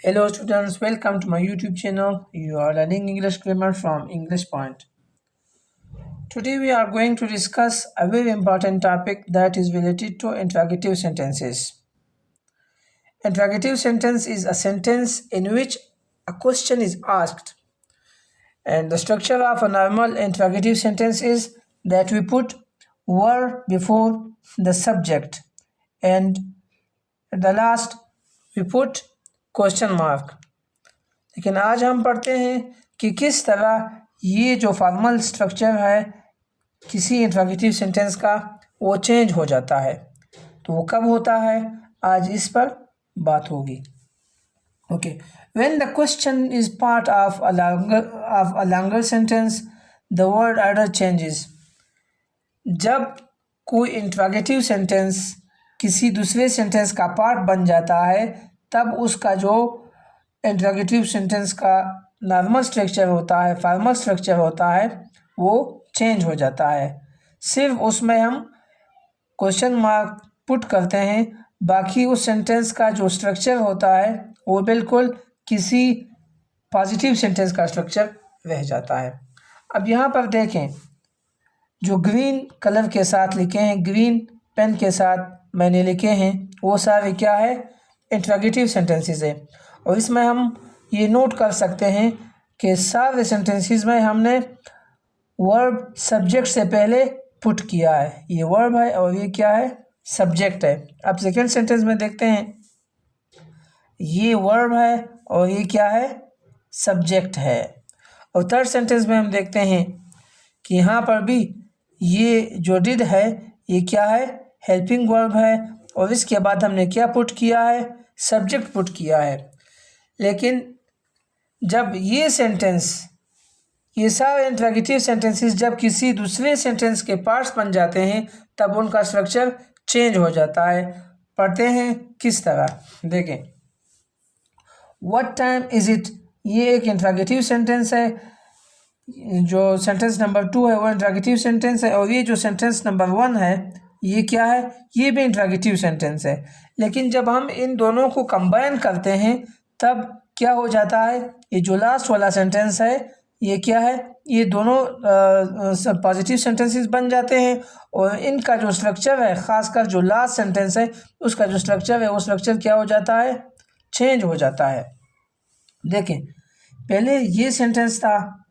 Hello students, welcome to my YouTube channel. You are learning English grammar from English Point. Today we are going to discuss a very important topic that is related to interrogative sentences. Interrogative sentence is a sentence in which a question is asked, and the structure of a normal interrogative sentence is that we put were before the subject and at the last we put question mark. लेकिन आज हम पढ़ते हैं कि किस तरह ये जो फॉर्मल स्ट्रक्चर है किसी इंट्रोगेटिव सेंटेंस का वो चेंज हो जाता है। तो वो कब होता है, आज इस पर बात होगी। Okay, when the question is part of a longer sentence the word order changes. जब कोई इंट्रोगेटिव सेंटेंस किसी दूसरे सेंटेंस का पार्ट बन जाता है तब उसका जो इंट्रोगेटिव सेंटेंस का नॉर्मल स्ट्रक्चर होता है, फॉर्मल स्ट्रक्चर होता है, वो चेंज हो जाता है। सिर्फ उसमें हम क्वेश्चन मार्क पुट करते हैं, बाकी उस सेंटेंस का जो स्ट्रक्चर होता है वो बिल्कुल किसी पॉजिटिव सेंटेंस का स्ट्रक्चर रह जाता है। अब यहाँ पर देखें, जो ग्रीन कलर के साथ लिखे हैं, ग्रीन पेन के साथ मैंने लिखे हैं, वो सारे क्या है, इंट्रोगेटिव सेंटेंसेस है। और इसमें हम ये नोट कर सकते हैं कि सारे सेंटेंसेस में हमने वर्ब सब्जेक्ट से पहले पुट किया है। ये वर्ब है और ये क्या है, सब्जेक्ट है। अब सेकेंड सेंटेंस में देखते हैं, ये वर्ब है और ये क्या है, सब्जेक्ट है। और थर्ड सेंटेंस में हम देखते हैं कि यहाँ पर भी ये जो डिड है ये क्या है, हेल्पिंग वर्ब है और इसके बाद हमने क्या पुट किया है, सब्जेक्ट पुट किया है। लेकिन जब ये सेंटेंस, ये सारे इंट्रोगेटिव सेंटेंसेस जब किसी दूसरे सेंटेंस के पार्ट्स बन जाते हैं तब उनका स्ट्रक्चर चेंज हो जाता है। पढ़ते हैं किस तरह, देखें। व्हाट टाइम इज़ इट, ये एक इंट्रोगेटिव सेंटेंस है। जो सेंटेंस नंबर 2 है वो इंट्रोगेटिव सेंटेंस है और ये जो सेंटेंस नंबर 1 है ये क्या है, ये भी इंट्रोगेटिव सेंटेंस है। लेकिन जब हम इन दोनों को कंबाइन करते हैं तब क्या हो जाता है, ये जो लास्ट वाला सेंटेंस है ये क्या है, ये दोनों पॉजिटिव सेंटेंसेस बन जाते हैं और इनका जो स्ट्रक्चर है, ख़ासकर जो लास्ट सेंटेंस है उसका जो स्ट्रक्चर है वो स्ट्रक्चर क्या हो जाता है, चेंज हो जाता है। देखें, पहले ये सेंटेंस था,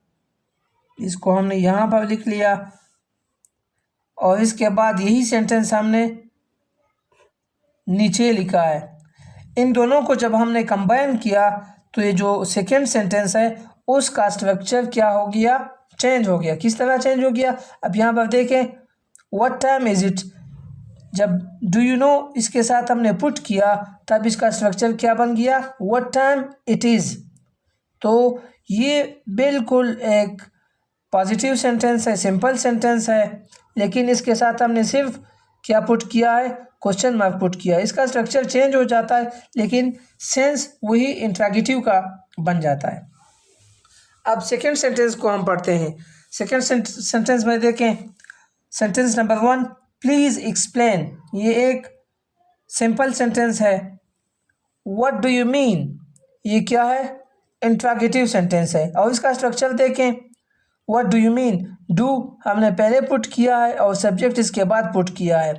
इसको हमने यहाँ पर लिख लिया और इसके बाद यही सेंटेंस हमने नीचे लिखा है। इन दोनों को जब हमने कंबाइन किया तो ये जो सेकेंड सेंटेंस है उसका स्ट्रक्चर क्या हो गया, चेंज हो गया। किस तरह चेंज हो गया, अब यहाँ पर देखें, व्हाट टाइम इज़ इट, जब डू यू नो इसके साथ हमने पुट किया तब इसका स्ट्रक्चर क्या बन गया, व्हाट टाइम इट इज़। तो ये बिल्कुल एक पॉजिटिव सेंटेंस है, सिंपल सेंटेंस है, लेकिन इसके साथ हमने सिर्फ क्या पुट किया है, क्वेश्चन मार्क पुट किया है। इसका स्ट्रक्चर चेंज हो जाता है लेकिन सेंस वही इंट्रोगेटिव का बन जाता है। अब सेकेंड सेंटेंस को हम पढ़ते हैं। सेकेंड सेंटेंस में देखें, सेंटेंस नंबर 1, प्लीज़ एक्सप्लेन, ये एक सिंपल सेंटेंस है। व्हाट डू यू मीन, ये क्या है, इंट्रोगेटिव सेंटेंस है और इसका स्ट्रक्चर देखें, what do you mean, do हमने पहले पुट किया है और सब्जेक्ट इसके बाद पुट किया है।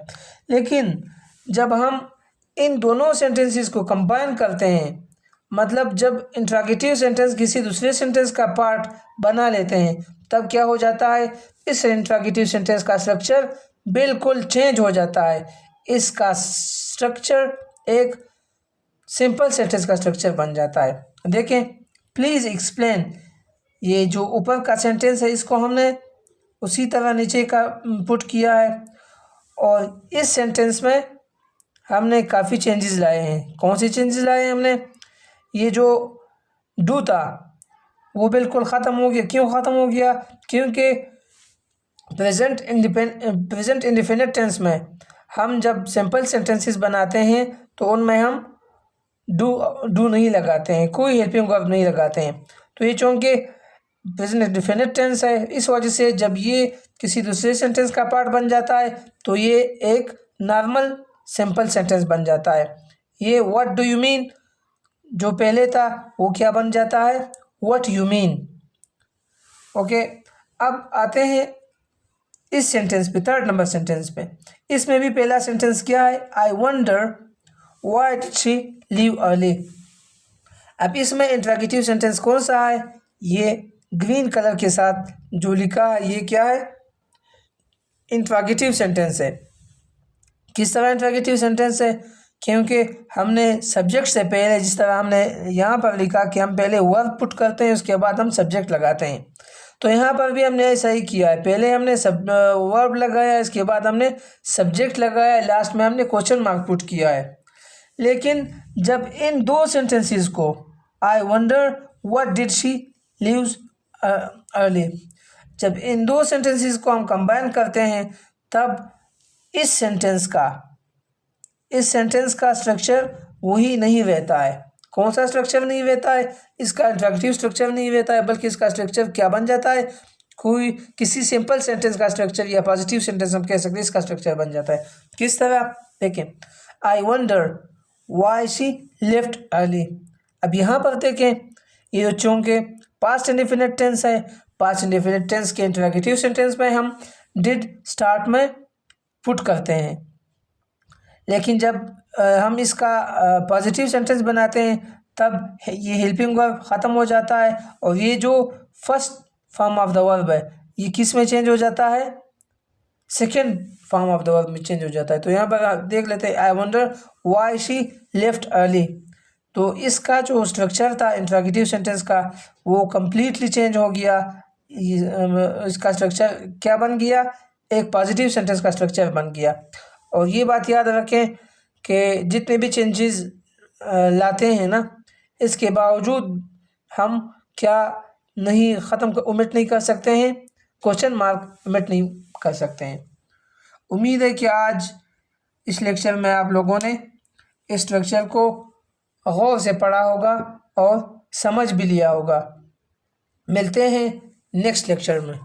लेकिन जब हम इन दोनों सेंटेंसेस को कंबाइन करते हैं, मतलब जब इंट्रोगेटिव सेंटेंस किसी दूसरे सेंटेंस का पार्ट बना लेते हैं तब क्या हो जाता है, इस इंट्रोगेटिव सेंटेंस का स्ट्रक्चर बिल्कुल चेंज हो जाता है। इसका स्ट्रक्चर एक सिंपल सेंटेंस का स्ट्रक्चर बन जाता है। देखें, प्लीज़ एक्सप्लेन, ये जो ऊपर का सेंटेंस है इसको हमने उसी तरह नीचे का पुट किया है और इस सेंटेंस में हमने काफ़ी चेंजेस लाए हैं। कौन से चेंजेस लाए हैं हमने, ये जो डू था वो बिल्कुल ख़त्म हो गया। क्यों ख़त्म हो गया, क्योंकि प्रेजेंट इंडेफिनिट टेंस में हम जब सिंपल सेंटेंसेस बनाते हैं तो उनमें हम डू नहीं लगाते हैं, कोई हेल्पिंग वर्ब नहीं लगाते हैं। तो ये चूँकि प्रेजेंट इंडेफिनिट टेंस है, इस वजह से जब ये किसी दूसरे सेंटेंस का पार्ट बन जाता है तो ये एक नॉर्मल सिंपल सेंटेंस बन जाता है। ये व्हाट डू यू मीन जो पहले था वो क्या बन जाता है, व्हाट यू मीन। ओके, अब आते हैं इस सेंटेंस पे, थर्ड नंबर सेंटेंस पे। इसमें भी पहला सेंटेंस क्या है, I wonder why did she leave early. अब इसमें इंट्रोगेटिव सेंटेंस कौन सा है, ये ग्रीन कलर के साथ जो लिखा है ये क्या है, इंट्रोगेटिव सेंटेंस है। किस तरह इंट्रोगेटिव सेंटेंस है, क्योंकि हमने सब्जेक्ट से पहले, जिस तरह हमने यहाँ पर लिखा कि हम पहले वर्ब पुट करते हैं उसके बाद हम सब्जेक्ट लगाते हैं, तो यहाँ पर भी हमने ऐसा ही किया है। पहले हमने वर्ब लगाया, इसके बाद हमने सब्जेक्ट लगाया, लास्ट में हमने क्वेश्चन मार्क पुट किया है। लेकिन जब इन दो सेंटेंसेस को, I wonder what did she leaves early, जब इन दो सेंटेंसेस को हम कंबाइन करते हैं तब इस सेंटेंस का स्ट्रक्चर वही नहीं रहता है। कौन सा स्ट्रक्चर नहीं रहता है, इसका इंट्रोगेटिव स्ट्रक्चर नहीं रहता है, बल्कि इसका स्ट्रक्चर क्या बन जाता है, किसी सिंपल सेंटेंस का स्ट्रक्चर या पॉजिटिव सेंटेंस हम कह सकते हैं, इसका स्ट्रक्चर बन जाता है। किस तरह, देखें, I wonder why she left early. अब यहाँ पर देखें, ये चूँकि पास्ट इंडेफिनिट टेंस है, पास्ट इंडेफिनिट टेंस के इंट्रोगेटिव सेंटेंस में हम डिड स्टार्ट में पुट करते हैं, लेकिन जब हम इसका पॉजिटिव सेंटेंस बनाते हैं तब ये हेल्पिंग वर्ब ख़त्म हो जाता है और ये जो first form of the verb है ये किस में चेंज हो जाता है, second form of the verb में चेंज हो जाता है। तो यहाँ पर देख लेते हैं, I wonder why she left early. तो इसका जो स्ट्रक्चर था इंट्रोगेटिव सेंटेंस का वो कम्प्लीटली चेंज हो गया। इसका स्ट्रक्चर क्या बन गया, एक पॉजिटिव सेंटेंस का स्ट्रक्चर बन गया। और ये बात याद रखें कि जितने भी चेंजेस लाते हैं ना, इसके बावजूद हम क्या नहीं ओमिट नहीं कर सकते हैं, क्वेश्चन मार्क ओमिट नहीं कर सकते हैं। उम्मीद है कि आज इस लेक्चर में आप लोगों ने इस स्ट्रक्चर को गौर से पढ़ा होगा और समझ भी लिया होगा। मिलते हैं नेक्स्ट लेक्चर में।